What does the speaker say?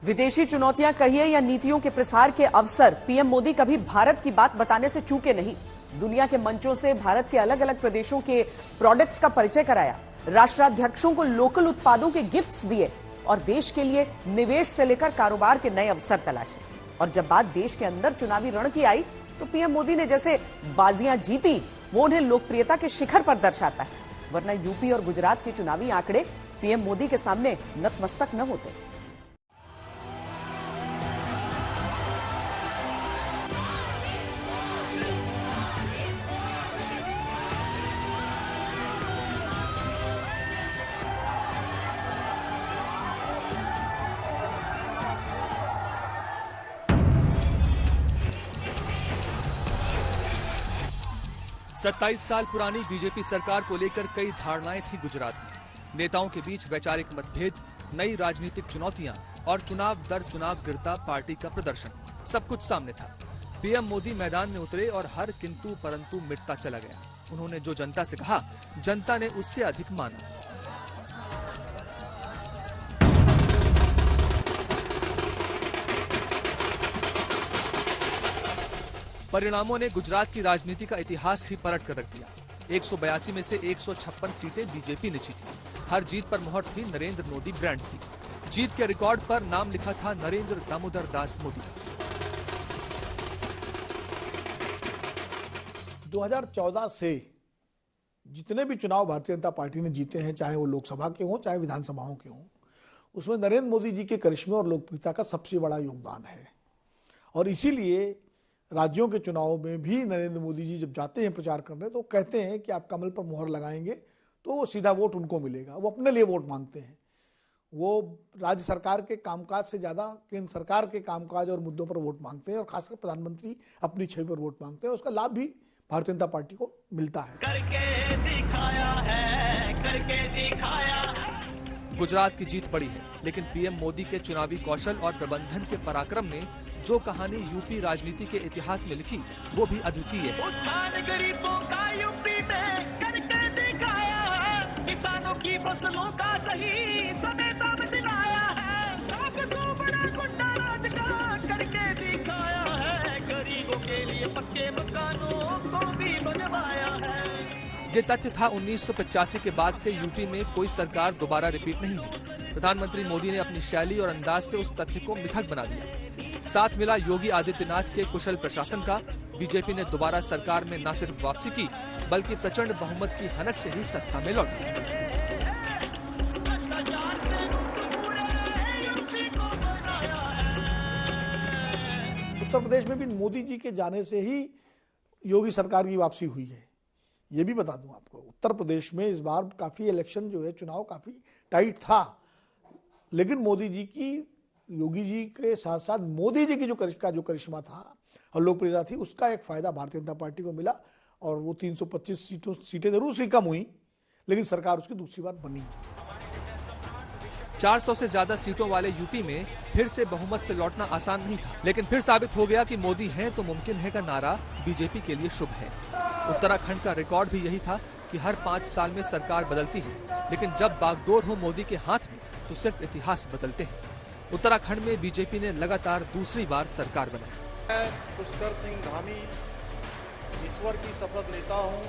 विदेशी चुनौतियां कहिए या नीतियों के प्रसार के अवसर, पीएम मोदी कभी भारत की बात बताने से चूके नहीं। दुनिया के मंचों से भारत के अलग अलग प्रदेशों के प्रोडक्ट्स का परिचय कराया, राष्ट्राध्यक्षों को लोकल उत्पादों के गिफ्ट्स दिए और देश के लिए निवेश से लेकर कारोबार के नए अवसर तलाशे। और जब बात देश के अंदर चुनावी रण की आई तो पीएम मोदी ने जैसे बाजियां जीती वो उन्हें लोकप्रियता के शिखर पर दर्शाता है, वरना यूपी और गुजरात के चुनावी आंकड़े पीएम मोदी के सामने नतमस्तक न होते। 27 साल पुरानी बीजेपी सरकार को लेकर कई धारणाएं थी गुजरात में। नेताओं के बीच वैचारिक मतभेद, नई राजनीतिक चुनौतियां और चुनाव दर चुनाव गिरता पार्टी का प्रदर्शन, सब कुछ सामने था। पीएम मोदी मैदान में उतरे और हर किंतु परंतु मिटता चला गया। उन्होंने जो जनता से कहा, जनता ने उससे अधिक माना। परिणामों ने गुजरात की राजनीति का इतिहास ही पलट कर रख दिया। 182 में से 156 सीटें बीजेपी ने जीती। हर जीत पर मुहर थी नरेंद्र मोदी ब्रांड की। जीत के रिकॉर्ड पर नाम लिखा था नरेंद्र दामोदर दास मोदी का। 2014 से जितने भी चुनाव भारतीय जनता पार्टी ने जीते हैं, चाहे वो लोकसभा के हों चाहे विधानसभाओं के हों, उसमें नरेंद्र मोदी जी के करिश्मे और लोकप्रियता का सबसे बड़ा योगदान है। और इसीलिए राज्यों के चुनाव में भी नरेंद्र मोदी जी जब जाते हैं प्रचार करने तो कहते हैं कि आप कमल पर मुहर लगाएंगे तो वो सीधा वोट उनको मिलेगा। वो अपने लिए वोट मांगते हैं। वो राज्य सरकार के कामकाज से ज्यादा केंद्र सरकार के कामकाज और मुद्दों पर वोट मांगते हैं और खासकर प्रधानमंत्री अपनी छवि पर वोट मांगते हैं। उसका लाभ भी भारतीय जनता पार्टी को मिलता है। करके दिखाया है, करके दिखाया है। गुजरात की जीत बड़ी है, लेकिन पीएम मोदी के चुनावी कौशल और प्रबंधन के पराक्रम ने जो कहानी यूपी राजनीति के इतिहास में लिखी वो भी अद्वितीय है। गरीबों का यूपी में करके दिखाया है, किसानों की फसलों का सही समय दाम दिलाया है, सबको बड़ा गुंडा राज का करके दिखाया है, गरीबों के लिए पक्के मकानों को भी बनवाया है। ये तथ्य था 1985 के बाद से यूपी में कोई सरकार दोबारा रिपीट नहीं हुई। प्रधानमंत्री मोदी ने अपनी शैली और अंदाज से उस तथ्य को मिथक बना दिया। साथ मिला योगी आदित्यनाथ के कुशल प्रशासन का। बीजेपी ने दोबारा सरकार में न सिर्फ वापसी की बल्कि प्रचंड बहुमत की हनक से ही सत्ता में लौटी। उत्तर प्रदेश में भी मोदी जी के जाने से ही योगी सरकार की वापसी हुई है। ये भी बता दूं आपको, उत्तर प्रदेश में इस बार काफी इलेक्शन जो है, चुनाव काफी टाइट था, लेकिन मोदी जी की, योगी जी के साथ साथ मोदी जी की जो करिश्मा था और लोकप्रियता थी, उसका एक फायदा भारतीय जनता पार्टी को मिला। और वो 325 सीटें जरूर से कम हुई, लेकिन सरकार उसकी दूसरी बार बनी। 400 से ज्यादा सीटों वाले यूपी में फिर से बहुमत से लौटना आसान नहीं था, लेकिन फिर साबित हो गया कि मोदी हैं तो मुमकिन है का नारा बीजेपी के लिए शुभ है। उत्तराखंड का रिकॉर्ड भी यही था कि हर 5 साल में सरकार बदलती है, लेकिन जब बागडोर हो मोदी के हाथ में तो सिर्फ इतिहास बदलते हैं। उत्तराखंड में बीजेपी ने लगातार दूसरी बार सरकार बनाई। मैं पुष्कर सिंह धामी ईश्वर की शपथ लेता हूं